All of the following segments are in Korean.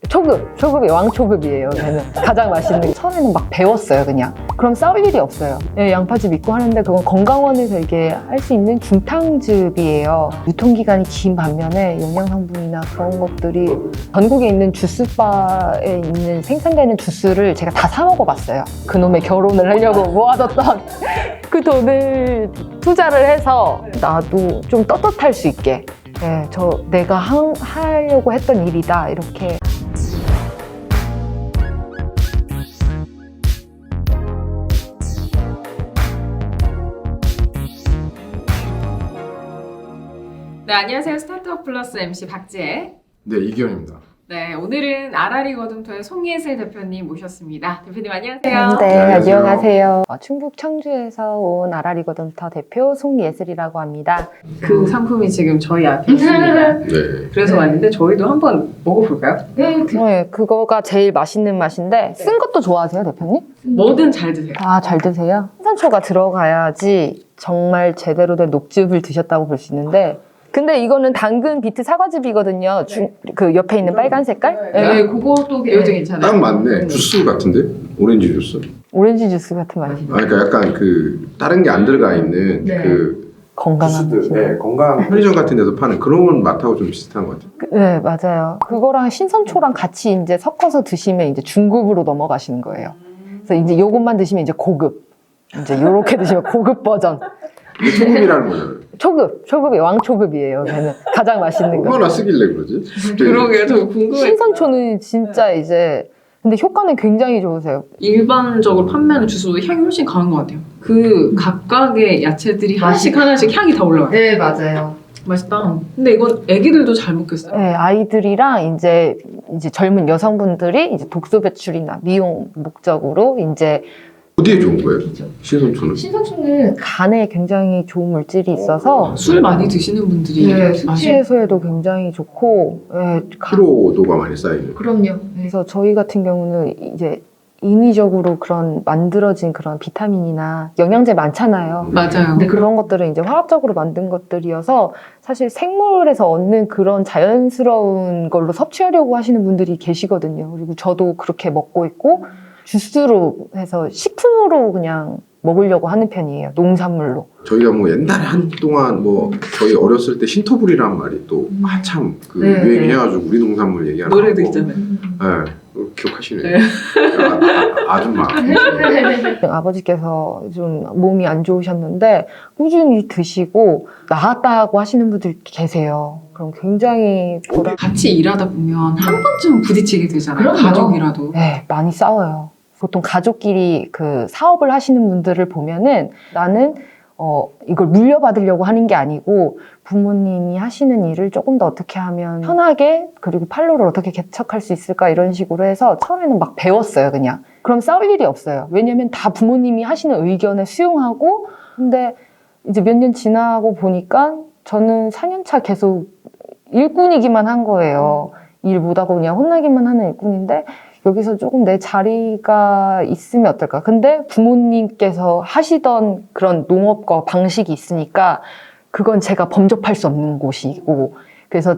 초급이 왕초급이에요. 저는 가장 맛있는 게. 처음에는 막 배웠어요, 그냥. 그럼 싸울 일이 없어요. 예, 양파즙 있고 하는데 그건 건강원에서 이게 할 수 있는 중탕즙이에요. 유통기간이 긴 반면에 영양성분이나 그런 것들이 전국에 있는 주스바에 있는 생산되는 주스를 제가 다 사 먹어봤어요. 그놈의 결혼을 하려고 모아뒀던 그 돈을 투자를 해서 나도 좀 떳떳할 수 있게, 예, 내가 하려고 했던 일이다, 이렇게. 네, 안녕하세요. 스타트업 플러스 MC 박지혜. 네, 이기현입니다. 네, 오늘은 아라리 거둠터의 송예슬 대표님 모셨습니다. 대표님 안녕하세요. 네, 안녕하세요. 안녕하세요. 충북 청주에서 온 아라리 거둠터 대표 송예슬이라고 합니다. 그 상품이 지금 저희 앞에 있습니다. 네. 그래서 왔는데 저희도 한번 먹어볼까요? 네, 그거가 제일 맛있는 맛인데 쓴 것도 좋아하세요, 대표님? 뭐든 잘 드세요. 아, 잘 드세요? 생선초가 들어가야지 정말 제대로 된 녹즙을 드셨다고 볼 수 있는데, 근데 이거는 당근 비트 사과즙이거든요. 그 옆에 있는 빨간 색깔? 네, 그것도 요즘 괜찮아요. 딱 맞네. 주스 같은데? 오렌지 주스. 오렌지 주스 같은 맛이. 그러니까 약간 그 다른 게 안 들어가 있는 네. 그 건강한 주스들, 맛이. 네, 건강 편의점 같은 데서 파는 그런 맛하고 좀 비슷한 것 같아요. 네, 맞아요. 그거랑 신선초랑 같이 이제 섞어서 드시면 이제 중급으로 넘어가시는 거예요. 그래서 이제 요것만 드시면 이제 고급. 이제 요렇게 드시면 고급 버전. 이게 초급이라는 거잖아요. 초급이 왕초급이에요. 저는 가장 맛있는 거. 얼마나 쓰길래 그러지? 그러게요. 저 궁금해요. 신선초는 진짜 이제, 근데 효과는 굉장히 좋으세요. 일반적으로 판매하는 주스보다 향이 훨씬 강한 것 같아요. 그 각각의 야채들이 하나씩 향이 다 올라와요. 네, 맞아요. 맛있다. 근데 이건 애기들도 잘 먹겠어요. 네, 아이들이랑 이제 젊은 여성분들이 이제 독소 배출이나 미용 목적으로 이제 어디에 좋은 거예요? 신선초는? 신선초는 간에 굉장히 좋은 물질이 있어서 술 많이 드시는 분들이 네, 숙취 해소에도 굉장히 좋고, 네, 피로도가 많이 쌓이는. 그럼요. 그래서 저희 같은 경우는 이제 인위적으로 그런 만들어진 그런 비타민이나 영양제 많잖아요. 맞아요. 근데 그런 것들은 이제 화학적으로 만든 것들이어서 사실 생물에서 얻는 그런 자연스러운 걸로 섭취하려고 하시는 분들이 계시거든요. 그리고 저도 그렇게 먹고 있고, 주스로 해서 식품으로 그냥 먹으려고 하는 편이에요. 농산물로. 저희가 뭐 옛날에 한동안 뭐 저희 어렸을 때 신토불이란 말이 또 한참 그 네, 유행이 네. 해가지고 우리 농산물 얘기하는 노래도 거. 있잖아요. 네, 기억하시네. 네. 아줌마. 아버지께서 좀 몸이 안 좋으셨는데 꾸준히 드시고 나았다고 하시는 분들 계세요. 그럼 굉장히 같이 일하다 보면 한 번쯤 부딪히게 되잖아요. 그럼요. 가족이라도. 네, 많이 싸워요. 보통 가족끼리 그 사업을 하시는 분들을 보면은 나는 이걸 물려받으려고 하는 게 아니고 부모님이 하시는 일을 조금 더 어떻게 하면 편하게, 그리고 판로를 어떻게 개척할 수 있을까, 이런 식으로 해서 처음에는 막 배웠어요, 그냥. 그럼 싸울 일이 없어요. 왜냐면 다 부모님이 하시는 의견에 수용하고, 근데 이제 몇 년 지나고 보니까 저는 4년차 계속 일꾼이기만 한 거예요. 일 못하고 그냥 혼나기만 하는 일꾼인데 여기서 조금 내 자리가 있으면 어떨까. 근데 부모님께서 하시던 그런 농업과 방식이 있으니까 그건 제가 범접할 수 없는 곳이고, 그래서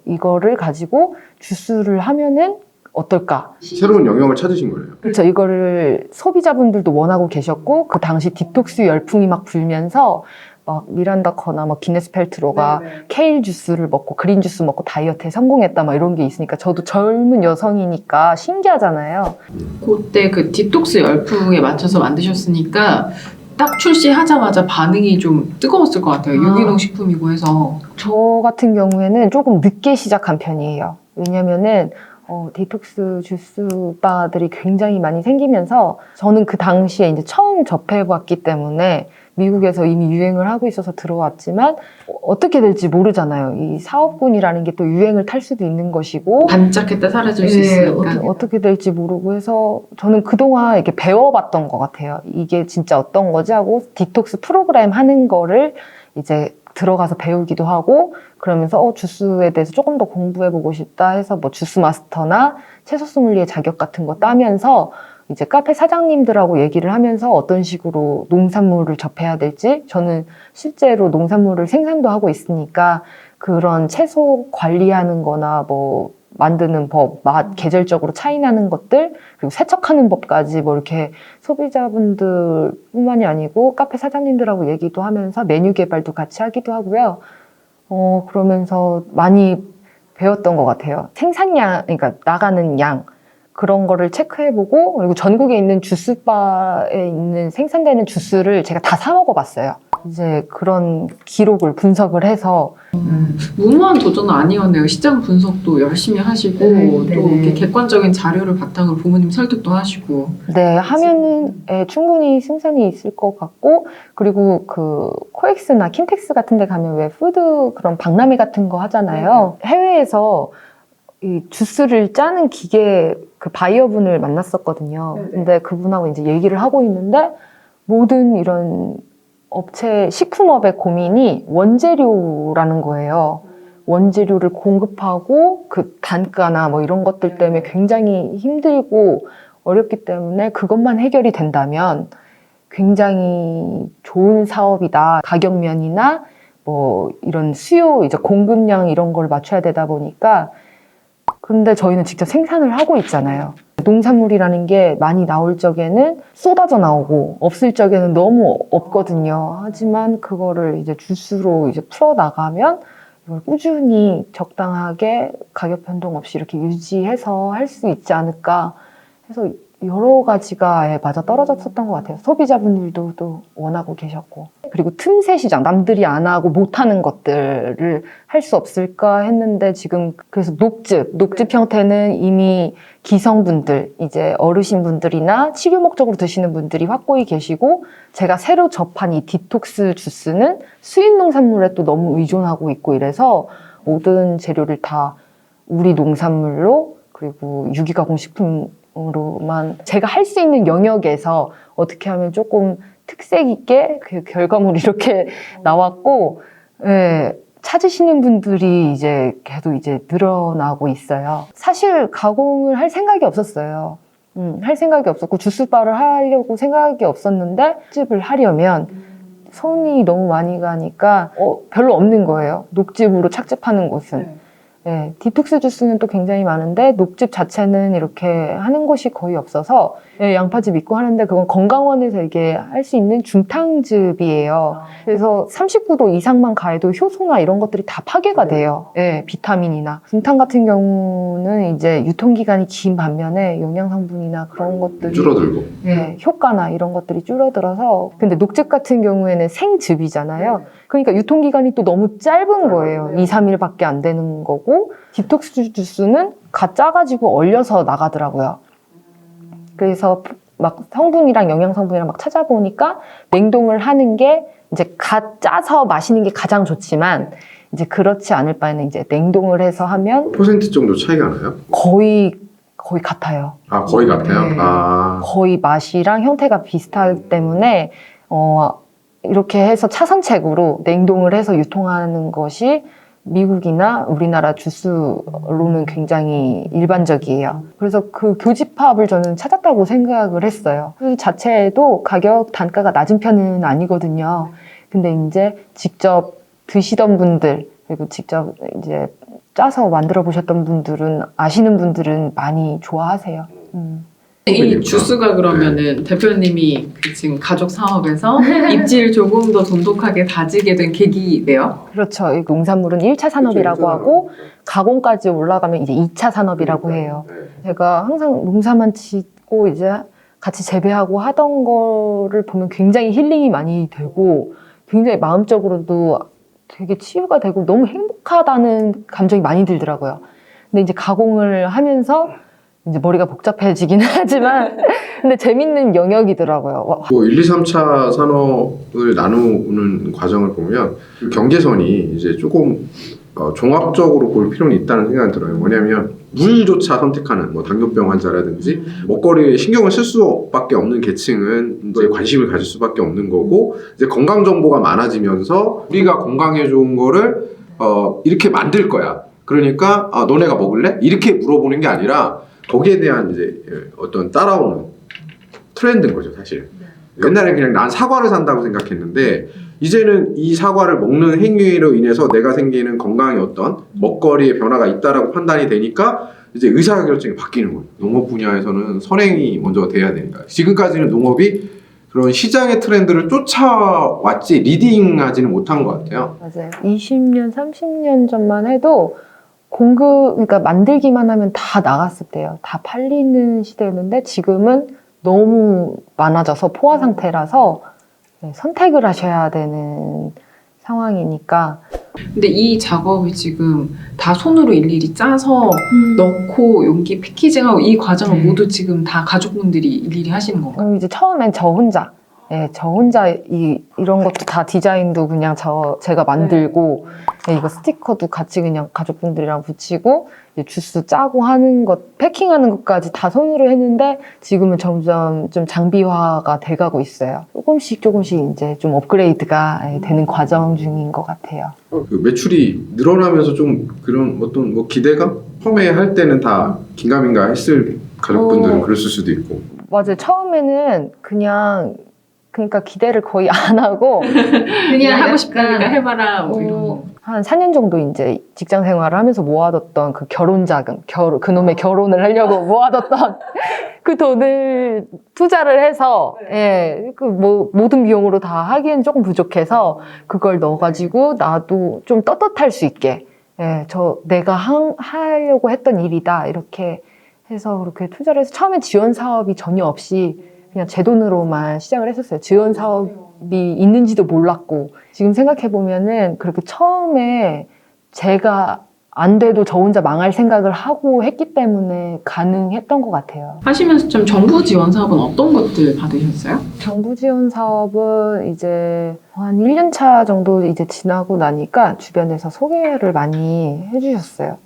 이거를 가지고 주스를 하면은 어떨까. 새로운 영역을 찾으신 거예요. 그렇죠. 이거를 소비자분들도 원하고 계셨고, 그 당시 디톡스 열풍이 막 불면서 막 미란다 커나 막 기네스 펠트로가 케일 주스를 먹고 그린 주스 먹고 다이어트에 성공했다 막 이런 게 있으니까 저도 젊은 여성이니까 신기하잖아요. 그때 그 디톡스 열풍에 맞춰서 만드셨으니까 딱 출시하자마자 반응이 좀 뜨거웠을 것 같아요. 유기농 식품이고 해서. 저 같은 경우에는 조금 늦게 시작한 편이에요. 왜냐면은 디톡스 주스바들이 굉장히 많이 생기면서 저는 그 당시에 이제 처음 접해봤기 때문에 미국에서 이미 유행을 하고 있어서 들어왔지만 어떻게 될지 모르잖아요. 이 사업군이라는 게 또 유행을 탈 수도 있는 것이고 반짝했다 사라질 수 있으니까. 어떻게 될지 모르고 해서 저는 그동안 이렇게 배워봤던 것 같아요. 이게 진짜 어떤 거지 하고 디톡스 프로그램 하는 거를 이제 들어가서 배우기도 하고, 그러면서 주스에 대해서 조금 더 공부해보고 싶다 해서 뭐 주스 마스터나 채소 소믈리에 자격 같은 거 따면서 이제 카페 사장님들하고 얘기를 하면서 어떤 식으로 농산물을 접해야 될지, 저는 실제로 농산물을 생산도 하고 있으니까 그런 채소 관리하는 거나 뭐 만드는 법, 맛, 계절적으로 차이 나는 것들, 그리고 세척하는 법까지 뭐 이렇게 소비자분들뿐만이 아니고 카페 사장님들하고 얘기도 하면서 메뉴 개발도 같이 하기도 하고요. 그러면서 많이 배웠던 것 같아요. 생산량, 그러니까 나가는 양, 그런 거를 체크해보고, 그리고 전국에 있는 주스바에 있는 생산되는 주스를 제가 다 사 먹어봤어요. 이제 그런 기록을 분석을 해서. 무모한 도전은 아니었네요. 시장 분석도 열심히 하시고, 또 이렇게 객관적인 자료를 바탕으로 부모님 설득도 하시고. 네, 하면은 충분히 승산이 있을 것 같고, 그리고 그 코엑스나 킨텍스 같은 데 가면 왜 푸드 그런 박람회 같은 거 하잖아요. 해외에서 이 주스를 짜는 기계 그 바이어분을 만났었거든요. 근데 그분하고 이제 얘기를 하고 있는데 모든 이런 업체, 식품업의 고민이 원재료라는 거예요. 원재료를 공급하고 그 단가나 뭐 이런 것들 때문에 굉장히 힘들고 어렵기 때문에 그것만 해결이 된다면 굉장히 좋은 사업이다. 가격 면이나 뭐 이런 수요, 이제 공급량 이런 걸 맞춰야 되다 보니까. 근데 저희는 직접 생산을 하고 있잖아요. 농산물이라는 게 많이 나올 적에는 쏟아져 나오고 없을 적에는 너무 없거든요. 하지만 그거를 이제 주스로 이제 풀어 나가면 이걸 꾸준히 적당하게 가격 변동 없이 이렇게 유지해서 할 수 있지 않을까 해서 여러 가지가 맞아 떨어졌었던 것 같아요. 소비자분들도 또 원하고 계셨고. 그리고 틈새 시장, 남들이 안 하고 못하는 것들을 할 수 없을까 했는데 지금 그래서 녹즙 형태는 이미 기성분들, 이제 어르신분들이나 치료 목적으로 드시는 분들이 확고히 계시고 제가 새로 접한 이 디톡스 주스는 수입 농산물에 또 너무 의존하고 있고 이래서 모든 재료를 다 우리 농산물로 그리고 유기가공 식품으로만 제가 할 수 있는 영역에서 어떻게 하면 조금 특색 있게 그 결과물이 이렇게 나왔고, 예, 찾으시는 분들이 이제 계속 이제 늘어나고 있어요. 사실 가공을 할 생각이 없었어요. 할 생각이 없었고 주스바를 하려고 생각이 없었는데 집을 하려면 손이 너무 많이 가니까 별로 없는 거예요. 녹즙으로 착즙하는 곳은. 네, 디톡스 주스는 또 굉장히 많은데 녹즙 자체는 이렇게 하는 곳이 거의 없어서 양파즙 있고 하는데 그건 건강원에서 이게 할 수 있는 중탕즙이에요. 그래서 39도 이상만 가해도 효소나 이런 것들이 다 파괴가 돼요. 네, 비타민이나. 중탕 같은 경우는 이제 유통기간이 긴 반면에 영양성분이나 그런 것들이 줄어들고. 네, 효과나 이런 것들이 줄어들어서. 근데 녹즙 같은 경우에는 생즙이잖아요. 그러니까 유통기간이 또 너무 짧은 거예요. 2, 3일밖에 안 되는 거고 디톡스 주스는 갓 짜가지고 얼려서 나가더라고요. 그래서 막 성분이랑 영양 성분이랑 막 찾아보니까 냉동을 하는 게 이제 갓 짜서 마시는 게 가장 좋지만 이제 그렇지 않을 바에는 이제 냉동을 해서 하면 퍼센트 정도 차이가 나요? 거의 같아요. 아, 거의 같아요? 네. 아. 거의 맛이랑 형태가 비슷하기 때문에 이렇게 해서 차선책으로 냉동을 해서 유통하는 것이 미국이나 우리나라 주스로는 굉장히 일반적이에요. 그래서 그 교집합을 저는 찾았다고 생각을 했어요. 그 자체에도 가격 단가가 낮은 편은 아니거든요. 근데 이제 직접 드시던 분들 그리고 직접 이제 짜서 만들어 보셨던 분들은 아시는 분들은 많이 좋아하세요. 이 주스가 그러면은 대표님이 그 지금 가족 사업에서 입지를 조금 더 돈독하게 다지게 된 계기네요? 그렇죠. 이 농산물은 1차 산업이라고 하고 가공까지 올라가면 이제 2차 산업이라고 해요. 제가 항상 농사만 짓고 이제 같이 재배하고 하던 거를 보면 굉장히 힐링이 많이 되고 굉장히 마음적으로도 되게 치유가 되고 너무 행복하다는 감정이 많이 들더라고요. 근데 이제 가공을 하면서 이제 머리가 복잡해지긴 하지만 근데 재밌는 영역이더라고요. 뭐 1, 2, 3차 산업을 나누는 과정을 보면 그 경계선이 이제 조금 종합적으로 볼 필요는 있다는 생각이 들어요. 뭐냐면 물조차 선택하는 뭐 당뇨병 환자라든지 먹거리에 신경을 쓸 수밖에 없는 계층은 이제 관심을 가질 수밖에 없는 거고 이제 건강 정보가 많아지면서 우리가 건강에 좋은 거를 이렇게 만들 거야. 그러니까 너네가 먹을래? 이렇게 물어보는 게 아니라 거기에 대한 이제 어떤 따라오는 트렌드인 거죠, 사실. 옛날에 그냥 난 사과를 산다고 생각했는데 이제는 이 사과를 먹는 행위로 인해서 내가 생기는 건강에 어떤 먹거리의 변화가 있다라고 판단이 되니까 이제 의사결정이 바뀌는 거예요. 농업 분야에서는 선행이 먼저 돼야 되니까. 지금까지는 농업이 그런 시장의 트렌드를 쫓아왔지 리딩하지는 못한 것 같아요. 맞아요. 20년, 30년 전만 해도 공급, 그러니까 만들기만 하면 다 나갔을 때요. 다 팔리는 시대였는데 지금은 너무 많아져서 포화 상태라서 선택을 하셔야 되는 상황이니까. 근데 이 작업이 지금 다 손으로 일일이 짜서 넣고 용기 패키징하고 이 과정을 네. 모두 지금 다 가족분들이 일일이 하시는 건가요? 그럼 이제 처음엔 저 혼자, 저 혼자 이런 것도 다 디자인도 그냥 제가 만들고, 이거 스티커도 같이 그냥 가족분들이랑 붙이고, 이제 주스 짜고 하는 것, 패킹하는 것까지 다 손으로 했는데, 지금은 점점 좀 장비화가 돼가고 있어요. 조금씩 이제 좀 업그레이드가 되는 과정 중인 것 같아요. 그 매출이 늘어나면서 좀 그런 어떤 뭐 기대감? 처음에 할 때는 다 긴가민가 했을 가족분들은 그랬을 수도 있고. 맞아요. 처음에는 그러니까 기대를 거의 안 하고, 그냥 하고 싶으니까 해봐라 뭐 이런 거. 한 4년 정도 이제 직장 생활을 하면서 모아뒀던 그 결혼 자금, 그놈의 결혼을 하려고 모아뒀던 그 돈을 투자를 해서, 모든 비용으로 다 하기엔 조금 부족해서 그걸 넣어가지고 나도 좀 떳떳할 수 있게, 내가 하려고 했던 일이다. 이렇게 해서 그렇게 투자를 해서 처음에 지원 사업이 전혀 없이 그냥 제 돈으로만 시작을 했었어요. 지원 사업이 있는지도 몰랐고 지금 생각해보면은 그렇게 처음에 제가 안 돼도 저 혼자 망할 생각을 하고 했기 때문에 가능했던 것 같아요. 하시면서 좀 정부 지원 사업은 어떤 것들 받으셨어요? 정부 지원 사업은 이제 한 1년 차 정도 이제 지나고 나니까 주변에서 소개를 많이 해주셨어요.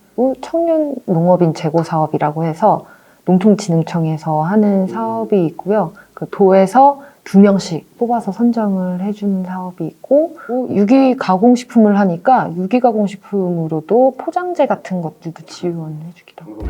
청년 농업인 재고 사업이라고 해서 농촌진흥청에서 하는 사업이 있고요. 그 도에서 2명씩 뽑아서 선정을 해주는 사업이 있고, 유기 가공식품을 하니까 유기 가공식품으로도 포장재 같은 것들도 지원해 주기도 하고.